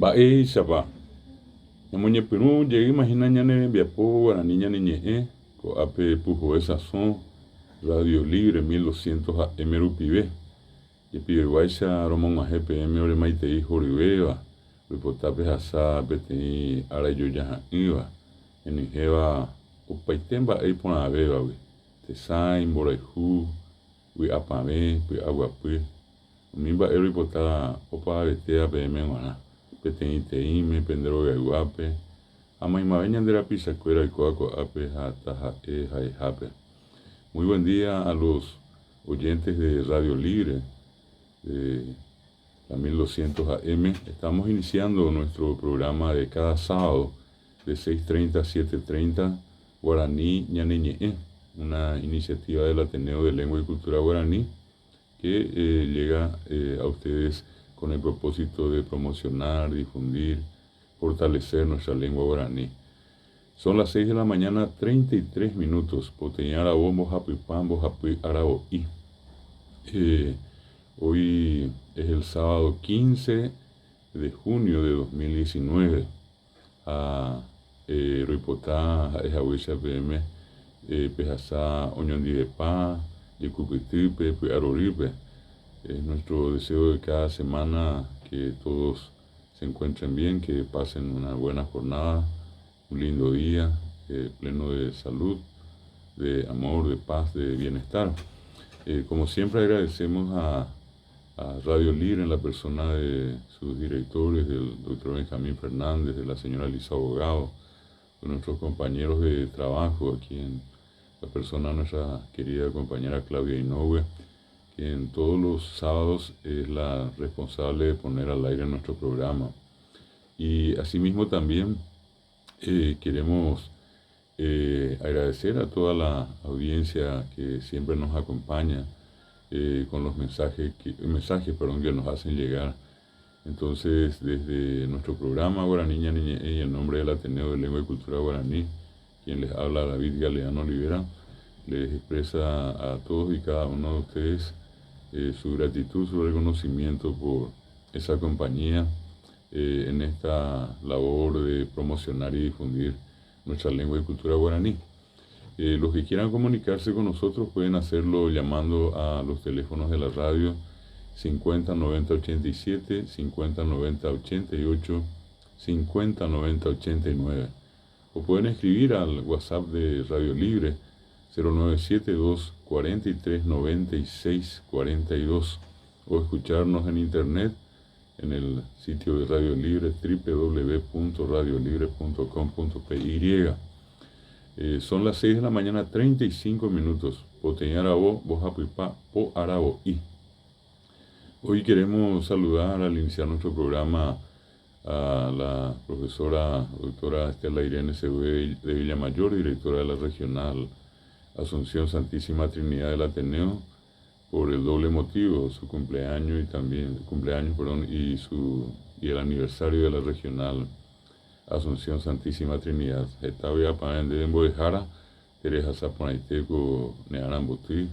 Va chapa. Ñamoñe Perú, llegué imagina ñane viapo guaraní ñane ñe'e, ko ape pujo esa son, Radio Libre 1200 AM Rupivé. Y pibe guaycha Romón Maje PM ore maitei Joribeva, Ripotape Hasa Petei Arayoya Iba, en Nigeva, Upaitemba Eipona Beba, Tesain, Boraihu, Wi Apame, Wi Aguapue, Mimba Eripota Opa Betea PM Guaná. Peteime, Pendero Gaguape, Amaimabeña de la Pisacuera y Coaco Ape, Jatajae, Jaijape. Muy buen día a los oyentes de Radio Libre, de la 1200 AM. Estamos iniciando nuestro programa de cada sábado de 6:30 a 7:30, Guaraní Ñaneñe'e, una iniciativa del Ateneo de Lengua y Cultura Guaraní que llega a ustedes con el propósito de promocionar, difundir, fortalecer nuestra lengua guaraní. Son las 6 de la mañana, 33 minutos. Poteñara bombo japipambo japi araoí. Hoy es el sábado 15 de junio de 2019. Ruipotá, Jahuicha PM, Pejasá, Oñondi de Paz, Yecupitipe, Aroripe. Es nuestro deseo de cada semana que todos se encuentren bien, que pasen una buena jornada, un lindo día, pleno de salud, de amor, de paz, de bienestar. Como siempre agradecemos a Radio Libre en la persona de sus directores, del doctor Benjamín Fernández, de la señora Lisa Abogado, de nuestros compañeros de trabajo, aquí en la persona de nuestra querida compañera Claudia Inoue, que en todos los sábados es la responsable de poner al aire nuestro programa. Y asimismo también queremos agradecer a toda la audiencia que siempre nos acompaña con los mensajes que nos hacen llegar. Entonces, desde nuestro programa Guaraní Ñaneñe'e y en nombre del Ateneo de Lengua y Cultura Guaraní, quien les habla, David Galeano Olivera, les expresa a todos y cada uno de ustedes su gratitud, su reconocimiento por esa compañía en esta labor de promocionar y difundir nuestra lengua y cultura guaraní. Los que quieran comunicarse con nosotros pueden hacerlo llamando a los teléfonos de la radio 50 90 87, 50 90 88, 50 90 89. O pueden escribir al WhatsApp de Radio Libre 0972 43 96 42 o escucharnos en internet en el sitio de Radio Libre www.radiolibre.com.py. Son las 6 de la mañana, 35 minutos. Poteñarabo, Bojapipá, Po Araoí. Hoy queremos saludar al iniciar nuestro programa a la profesora doctora Estela Irene Següe de Villamayor, directora de la regional Asunción Santísima Trinidad del Ateneo, por el doble motivo, su cumpleaños y el aniversario de la regional Asunción Santísima Trinidad. Etavia Pamende de Embojara, Teresa Zaponaiteco Nearambuti,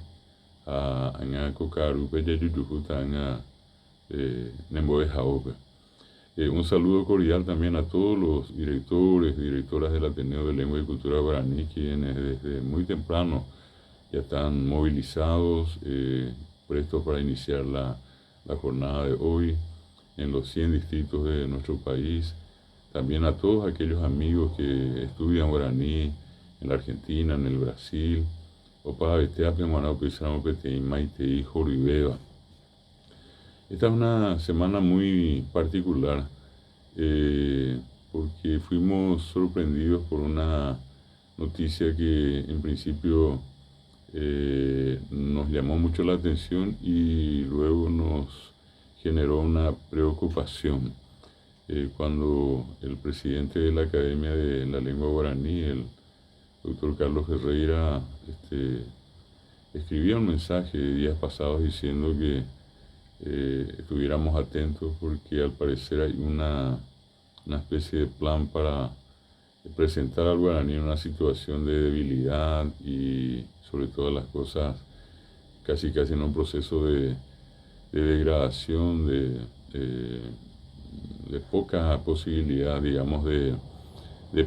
a Anga Carupe Yayuyujuta Anga Nembojaope. Un saludo cordial también a todos los directores y directoras del Ateneo de Lengua y Cultura Guaraní, quienes desde muy temprano ya están movilizados, prestos para iniciar la jornada de hoy en los 100 distritos de nuestro país. También a todos aquellos amigos que estudian guaraní en la Argentina, en el Brasil, Opa Betea, Pemanao, Pisamo, Petei, Maitei, Joribeva. Esta es una semana muy particular porque fuimos sorprendidos por una noticia que en principio nos llamó mucho la atención y luego nos generó una preocupación. Cuando el presidente de la Academia de la Lengua Guaraní, el doctor Carlos Ferreira, escribía un mensaje días pasados diciendo que estuviéramos atentos porque al parecer hay una especie de plan para presentar al guaraní en una situación de debilidad y sobre todas las cosas casi en un proceso de degradación de de poca posibilidad, digamos, de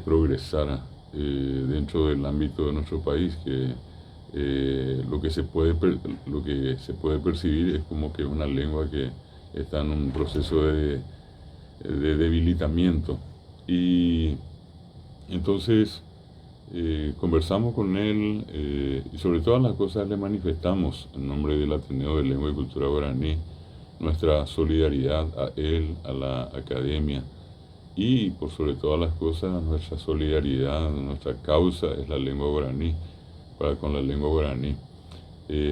progresar dentro del ámbito de nuestro país, que lo que se puede percibir es como que una lengua que está en un proceso de debilitamiento. Y entonces conversamos con él y sobre todas las cosas le manifestamos en nombre del Ateneo de Lengua y Cultura Guaraní nuestra solidaridad a él, a la academia, y por sobre todas las cosas nuestra solidaridad, nuestra causa es la lengua guaraní, para con la lengua guaraní.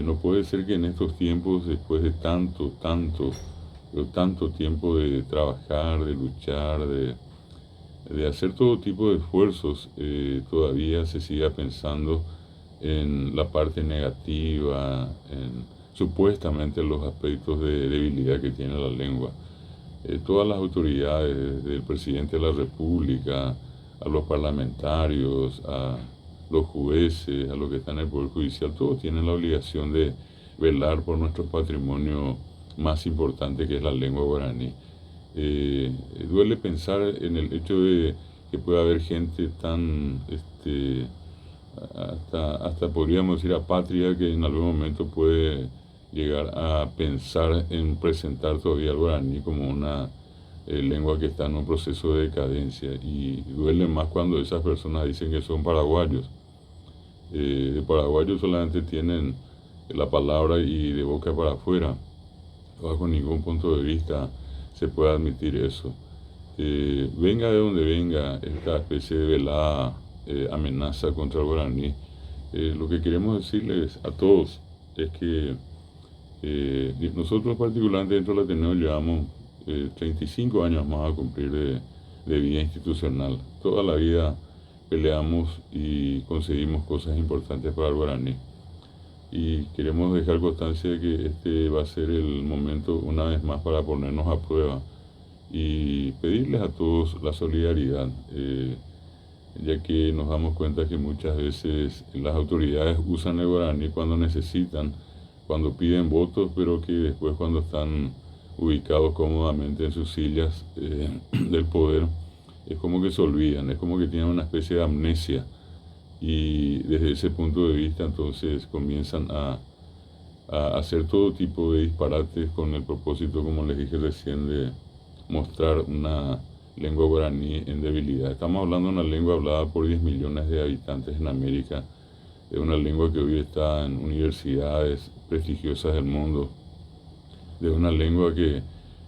No puede ser que en estos tiempos, después de tanto tiempo de trabajar, de luchar, de hacer todo tipo de esfuerzos, todavía se siga pensando en la parte negativa, en supuestamente los aspectos de debilidad que tiene la lengua. Todas las autoridades, desde el presidente de la República, a los parlamentarios, a los jueces, a los que están en el Poder Judicial, todos tienen la obligación de velar por nuestro patrimonio más importante, que es la lengua guaraní. Duele pensar en el hecho de que pueda haber gente tan, hasta podríamos decir apátrida, que en algún momento puede llegar a pensar en presentar todavía el guaraní como una lengua que está en un proceso de decadencia, y duele más cuando esas personas dicen que son paraguayos. De paraguayos solamente tienen la palabra y de boca para afuera, bajo ningún punto de vista se puede admitir eso. Venga de donde venga esta especie de velada amenaza contra el guaraní, lo que queremos decirles a todos es que nosotros particularmente dentro del Ateneo llevamos 35 años más a cumplir de vida institucional. Toda la vida peleamos y conseguimos cosas importantes para el guaraní. Y queremos dejar constancia de que este va a ser el momento una vez más para ponernos a prueba y pedirles a todos la solidaridad, ya que nos damos cuenta que muchas veces las autoridades usan el guaraní cuando necesitan, cuando piden votos, pero que después, cuando están ubicados cómodamente en sus sillas del poder, es como que se olvidan, es como que tienen una especie de amnesia, y desde ese punto de vista entonces comienzan a hacer todo tipo de disparates con el propósito, como les dije recién, de mostrar una lengua guaraní en debilidad. Estamos hablando de una lengua hablada por 10 millones de habitantes en América, de una lengua que hoy está en universidades prestigiosas del mundo, de una lengua que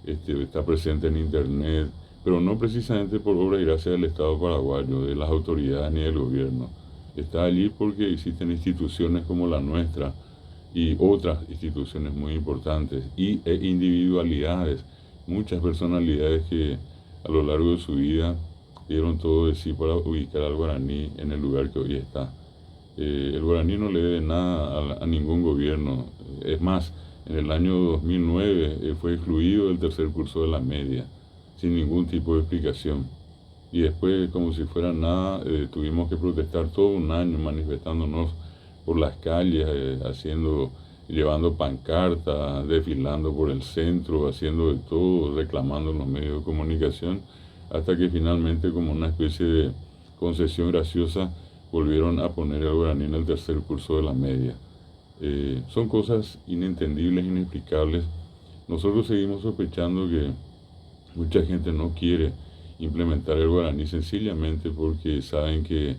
está presente en internet, pero no precisamente por obra y gracia del Estado paraguayo, de las autoridades ni del gobierno. Está allí porque existen instituciones como la nuestra y otras instituciones muy importantes, e individualidades, muchas personalidades que a lo largo de su vida dieron todo de sí para ubicar al guaraní en el lugar que hoy está. El guaraní no le debe nada a ningún gobierno. Es más, en el año 2009 fue excluido del tercer curso de la media, sin ningún tipo de explicación. Y después, como si fuera nada, tuvimos que protestar todo un año manifestándonos por las calles, llevando pancartas, desfilando por el centro, haciendo de todo, reclamando en los medios de comunicación, hasta que finalmente, como una especie de concesión graciosa, volvieron a poner el guaraní en el tercer curso de la media. Son cosas inentendibles, inexplicables. Nosotros seguimos sospechando que mucha gente no quiere implementar el guaraní sencillamente porque saben que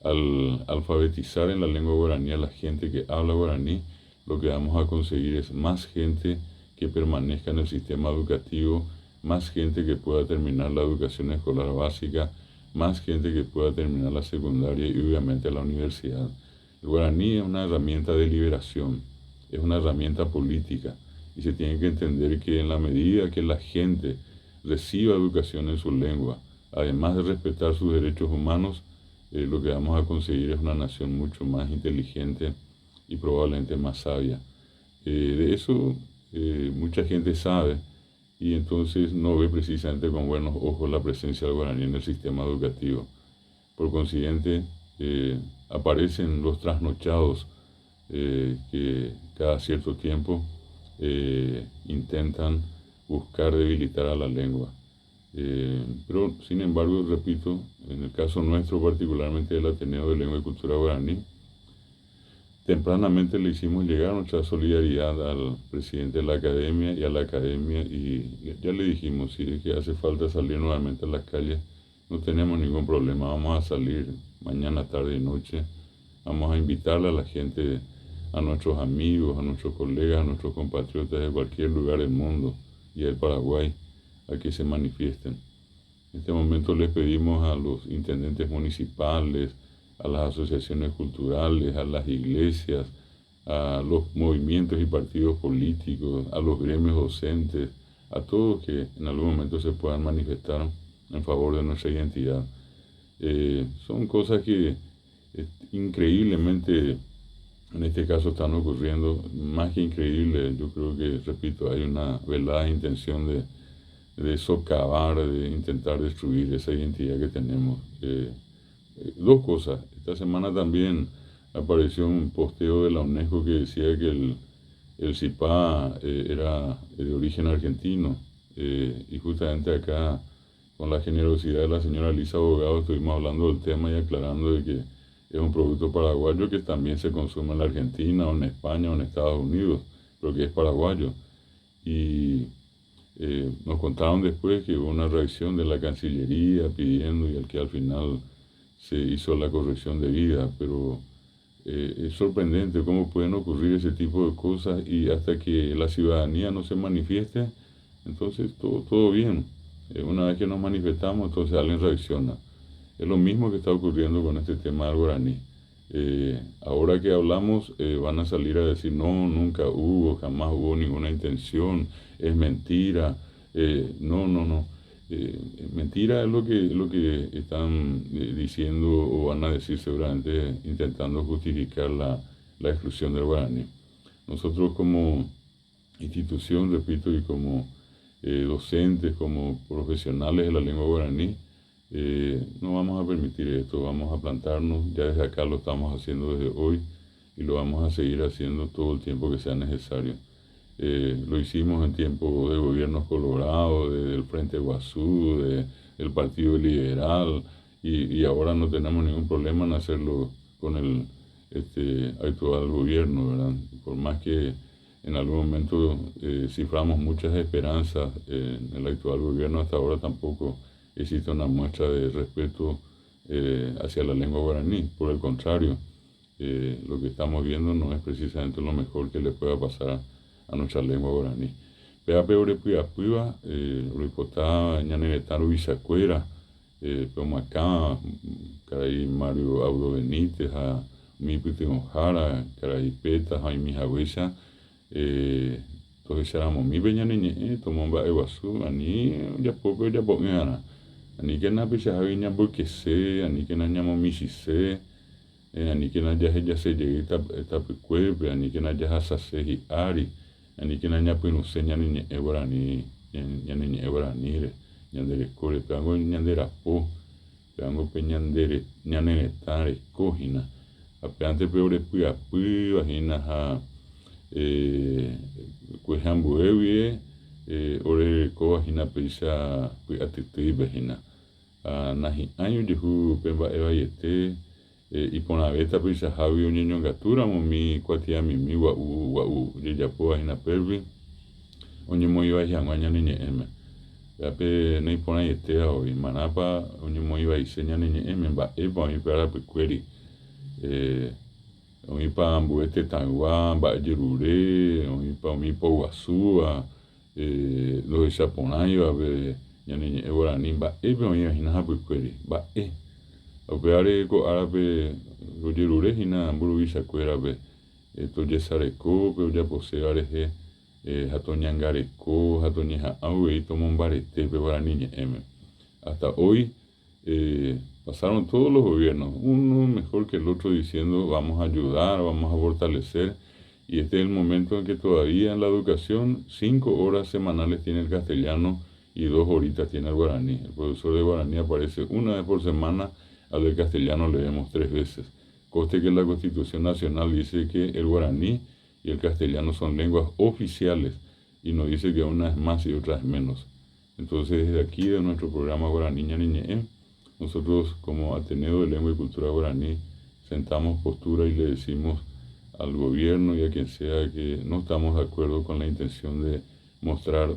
al alfabetizar en la lengua guaraní a la gente que habla guaraní, lo que vamos a conseguir es más gente que permanezca en el sistema educativo, más gente que pueda terminar la educación escolar básica, más gente que pueda terminar la secundaria y obviamente la universidad. El guaraní es una herramienta de liberación, es una herramienta política, y se tiene que entender que en la medida que la gente reciba educación en su lengua, además de respetar sus derechos humanos, lo que vamos a conseguir es una nación mucho más inteligente y probablemente más sabia. De eso mucha gente sabe, y entonces no ve precisamente con buenos ojos la presencia del guaraní en el sistema educativo. Por consiguiente, aparecen los trasnochados que cada cierto tiempo intentan buscar debilitar a la lengua. Pero, sin embargo, repito, en el caso nuestro, particularmente del Ateneo de Lengua y Cultura Guaraní, tempranamente le hicimos llegar nuestra solidaridad al presidente de la academia y a la academia y ya le dijimos, si es que hace falta salir nuevamente a las calles, no tenemos ningún problema, vamos a salir mañana, tarde y noche, vamos a invitarle a la gente, a nuestros amigos, a nuestros colegas, a nuestros compatriotas de cualquier lugar del mundo y del Paraguay a que se manifiesten. En este momento les pedimos a los intendentes municipales, a las asociaciones culturales, a las iglesias, a los movimientos y partidos políticos, a los gremios docentes, a todos que en algún momento se puedan manifestar en favor de nuestra identidad. Son cosas que increíblemente en este caso están ocurriendo, más que increíble, yo creo que, repito, hay una velada intención de socavar, de intentar destruir esa identidad que tenemos. Dos cosas. Esta semana también apareció un posteo de la UNESCO que decía que el CIPA era de origen argentino. Y justamente acá, con la generosidad de la señora Lisa Abogado, estuvimos hablando del tema y aclarando de que es un producto paraguayo que también se consume en la Argentina, o en España, o en Estados Unidos, pero que es paraguayo. Y nos contaron después que hubo una reacción de la Cancillería pidiendo y al final se hizo la corrección debida, pero es sorprendente cómo pueden ocurrir ese tipo de cosas y hasta que la ciudadanía no se manifieste, entonces todo bien. Una vez que nos manifestamos, entonces alguien reacciona. Es lo mismo que está ocurriendo con este tema del guaraní. Ahora que hablamos, van a salir a decir, no, nunca hubo, jamás hubo ninguna intención, es mentira. No. Mentira es lo que están diciendo o van a decir seguramente intentando justificar la exclusión del guaraní. Nosotros como institución, repito, y como docentes, como profesionales de la lengua guaraní, no vamos a permitir esto, vamos a plantarnos, ya desde acá lo estamos haciendo desde hoy y lo vamos a seguir haciendo todo el tiempo que sea necesario. Lo hicimos en tiempo de gobiernos colorados, del Frente Guazú, del Partido Liberal, y ahora no tenemos ningún problema en hacerlo con el actual gobierno, ¿verdad? Por más que en algún momento ciframos muchas esperanzas en el actual gobierno, hasta ahora tampoco existe una muestra de respeto hacia la lengua guaraní. Por el contrario, lo que estamos viendo no es precisamente lo mejor que le pueda pasar a nuestra lengua guaraní. Peape Orepuiapuiva, Oripotá, Ñaneretaru Bisacuera, Peomacá, Caray Mario Audo Benítez, a Mipite Ojara, Caray Peta, Jaime Jahuesa, entonces éramos mi peñaneñe, tomomba eguazú, ani ya poco ya poñana. Ani que na picha javiña porque sé, ani que na ñamo misise, ani que na ya se llegue esta pecuepe, ani que na ya se y ari, ani que na ña pinuse ñaniñe guaraní, ñaniñe guaraní, ñandere core, peango ñandera po, peango peñandere, ñanere tare, cojina, apeante peore puyapuy, vagina ja, kuehambuewie, ore ko vagina peisa puatitui vagina. Nahi año yehu pemba eva yete y por la beta pisa javi un niño gatura mi cuatia mi wa ya po ina pervi onye mo iba ya nganya niñe eme ya pe nei pona yete hoy manapa onye mo iba isenya niñe eme ba eba mi para pe query onye pa ambuete tangwa ba jerure onye pa mi po wasua lo japonayo be ñaniñe guaraní ba ebe oña hina hapu query ba opeare ko árape rojerure hina amburuisa cuerape to yesareko pero ya poseareje hatoñangareko hatoñeja aue tomombarete pe guaraní eme hasta hoy pasaron todos los gobiernos uno mejor que el otro diciendo vamos a ayudar, vamos a fortalecer, y este es el momento en que todavía en la educación 5 horas semanales tiene el castellano y 2 horitas tiene el guaraní. El profesor de guaraní aparece una vez por semana, al del castellano le vemos 3 veces. Conste que la Constitución Nacional dice que el guaraní y el castellano son lenguas oficiales y no dice que una es más y otra es menos. Entonces, desde aquí, de nuestro programa Guaraní Ñaniñe, nosotros como Ateneo de Lengua y Cultura Guaraní, sentamos postura y le decimos al gobierno y a quien sea que no estamos de acuerdo con la intención de mostrar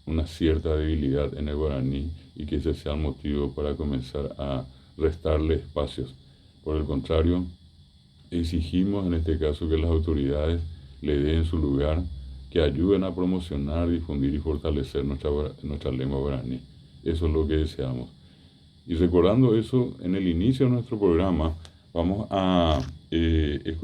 una cierta debilidad en el guaraní y que ese sea el motivo para comenzar a restarle espacios. Por el contrario, exigimos en este caso que las autoridades le den su lugar, que ayuden a promocionar, difundir y fortalecer nuestra lengua guaraní. Eso es lo que deseamos. Y recordando eso, en el inicio de nuestro programa vamos a escuchar